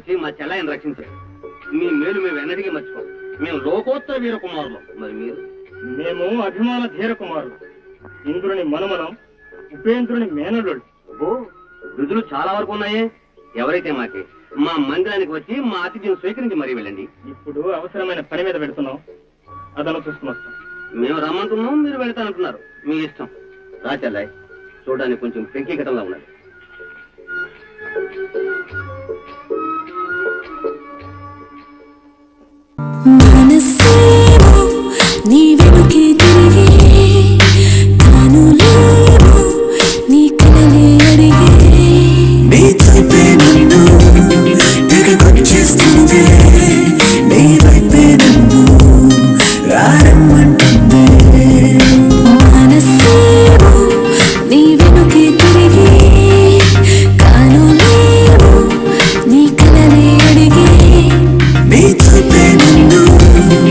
వచ్చి మా చెల్లాయిని రక్షించారు. మీ మేలు మేము ఎన్నటికీ మర్చిపోం. మేము లోకోత్తర వీరకుమారులు. మరి మీరు? మేము అభిమాన ధీర కుమారులు, ఇంద్రుని మనుమలం, ఉపేంద్రుని మేనల్లుడు. ఓ, విధులు చాలా వరకు ఉన్నాయే. ఎవరైతే మాకే మా మందిరానికి వచ్చి మా అతిథిని స్వీకరించి మరీ వెళ్ళండి. ఇప్పుడు అవసరమైన పని మీద పెడుతున్నాం, అదను చూసుకుని వస్తాం. మేము రమ్మంటున్నాం, మీరు వెళ్తానంటున్నారు. మీ ఇష్టం. రా చెల్లాయి, చూడడానికి కొంచెం పెంకిఘటంలా ఉన్నది.